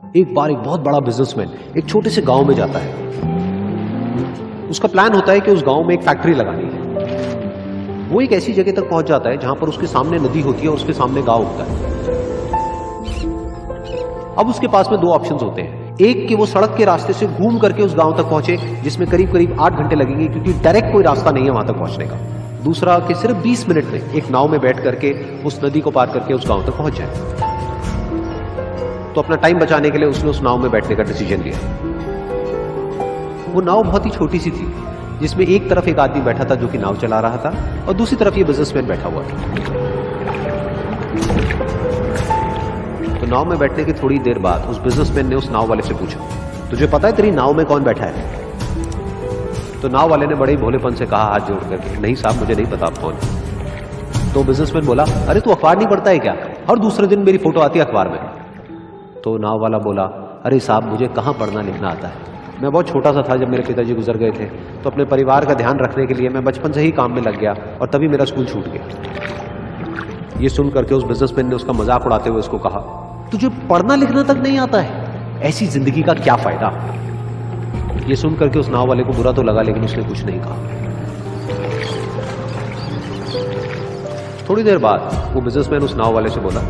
एक बार एक बहुत बड़ा बिजनेसमैन एक छोटे से गांव में जाता है। उसका प्लान होता है कि उस गांव में एक फैक्ट्री लगानी है। वो एक ऐसी जगह तक पहुंच जाता है जहां पर उसके सामने नदी होती है और उसके सामने गांव होता है। अब उसके पास में दो ऑप्शंस होते हैं। एक कि वो सड़क के रास्ते से घूम करके उस गांव तक पहुंचे, जिसमें करीब करीब 8 घंटे लगेंगे, क्योंकि डायरेक्ट कोई रास्ता नहीं है वहां तक पहुंचने का। दूसरा कि सिर्फ 20 मिनट में एक नाव में बैठ करके उस नदी को पार करके उस गांव तक पहुंच जाए। तो अपना टाइम बचाने के लिए उसने उस नाव में बैठने का डिसीजन लिया। वो नाव बहुत ही छोटी सी थी, जिसमें एक तरफ एक आदमी बैठा था जो कि नाव चला रहा था और दूसरी तरफ ये बिजनेसमैन बैठा हुआ था। तो नाव में बैठने की थोड़ी देर बाद उस बिजनेसमैन ने उस नाव वाले से पूछा, तुझे पता है तेरी नाव में कौन बैठा है? तो नाव वाले ने बड़े ही भोलेपन से कहा हाथ जोड़ करके, नहीं साहब मुझे नहीं पता आप कौन। तो बिजनेसमैन बोला, अरे तू अखबार नहीं पढ़ता है क्या? हर दूसरे दिन मेरी फोटो आती है अखबार में। तो नाव वाला बोला, अरे साहब मुझे कहाँ पढ़ना लिखना आता है, मैं बहुत छोटा सा था जब मेरे पिताजी गुजर गए थे, तो अपने परिवार का ध्यान रखने के लिए मैं बचपन से ही काम में लग गया और तभी मेरा स्कूल छूट गया। ये सुन करके उस बिजनेसमैन ने उसका मजाक उड़ाते हुए उसको कहा, तुझे पढ़ना लिखना तक नहीं आता है, ऐसी जिंदगी का क्या फायदा? ये सुन करके उस नाव वाले को बुरा तो लगा, लेकिन उसने कुछ नहीं कहा। थोड़ी देर बाद वो बिजनेसमैन उस नाव वाले से बोला,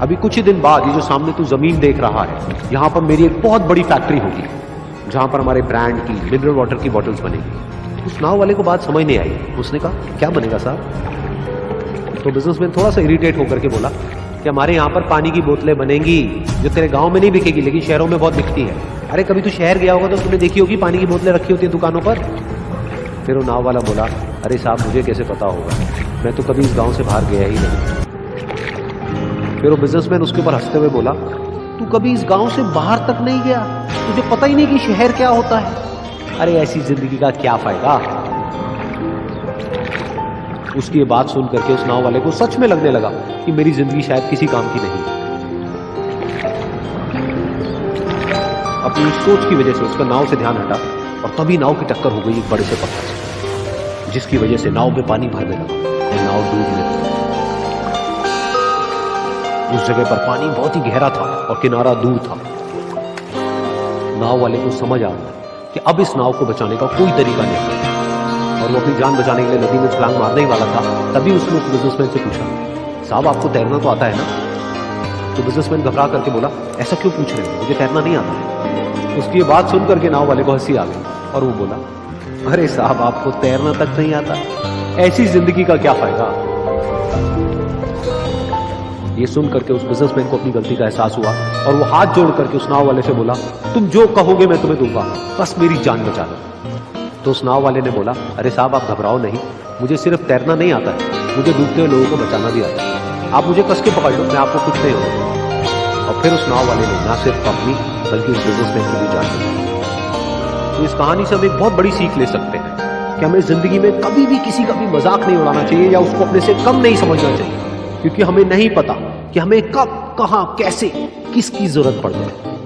अभी कुछ ही दिन बाद ये जो सामने तू जमीन देख रहा है, यहां पर मेरी एक बहुत बड़ी फैक्ट्री होगी जहां पर हमारे ब्रांड की मिनरल वाटर की बॉटल्स बनेगी। उस नाव वाले को बात समझ नहीं आई। उसने कहा, क्या बनेगा साहब? तो बिजनेसमैन थोड़ा सा इरिटेट होकर के बोला कि हमारे यहाँ पर पानी की बोतलें बनेंगी जो तेरे गांव में नहीं बिकेगी, लेकिन शहरों में बहुत बिकती है। अरे कभी तू शहर गया होगा तो तुमने देखी होगी पानी की बोतलें रखी होती है दुकानों पर। फिर वो नाव वाला बोला, अरे साहब मुझे कैसे पता होगा, मैं तो कभी इस गांव से बाहर गया ही नहीं। फिर वो बिजनेसमैन उसके ऊपर हंसते हुए बोला, तू कभी इस गांव से बाहर तक नहीं गया, तुझे पता ही नहीं कि शहर क्या होता है? अरे ऐसी जिंदगी का क्या फायदा? उसकी ये बात सुन करके उस नाव वाले को सच में लगने लगा कि मेरी जिंदगी शायद किसी काम की नहीं। अपनी सोच की वजह से उसका नाव से ध्यान हटा और तभी नाव की टक्कर हो गई एक बड़े से पत्थर से, जिसकी वजह से नाव में पानी भरने लगा और नाव डूबने लगी। उस जगह पर पानी बहुत ही गहरा था और किनारा दूर था। नाव वाले को समझ आ गया कि अब इस नाव को बचाने का कोई तरीका नहीं, और वो अपनी जान बचाने के लिए नदी में छलांग मारने ही वाला था। तभी उसने उस बिजनेसमैन से पूछा, साहब आपको तैरना तो आता है ना? तो बिजनेसमैन घबरा करके बोला, ऐसा क्यों पूछ रहे हैं, मुझे तैरना नहीं आता। उसकी ये बात सुन करके नाव वाले को हंसी आ गई और वो बोला, अरे साहब आपको तैरना तक नहीं आता, ऐसी जिंदगी का क्या फायदा? ये सुन करके उस बिजनेसमैन को अपनी गलती का एहसास हुआ और वो हाथ जोड़ करके उस नाव वाले से बोला, तुम जो कहोगे मैं तुम्हें दूंगा, बस मेरी जान बचा लो। तो उस नाव वाले ने बोला, अरे साहब आप घबराओ नहीं, मुझे सिर्फ तैरना नहीं आता है, मुझे डूबते हुए लोगों को बचाना भी आता है। आप मुझे कस के पकड़ लो, मैं आपको कुछ नहीं होगा। और फिर उस नाव वाले ने ना सिर्फ अपनी बल्कि उस बिजनेसमैन की भी जान बचाई। तो इस कहानी से हम एक बहुत बड़ी सीख ले सकते हैं कि हमें जिंदगी में कभी भी किसी का भी मजाक नहीं उड़ाना चाहिए या उसको अपने से कम नहीं समझना चाहिए, क्योंकि हमें नहीं पता कि हमें कब, कहां, कैसे, किसकी जरूरत पड़ जाए।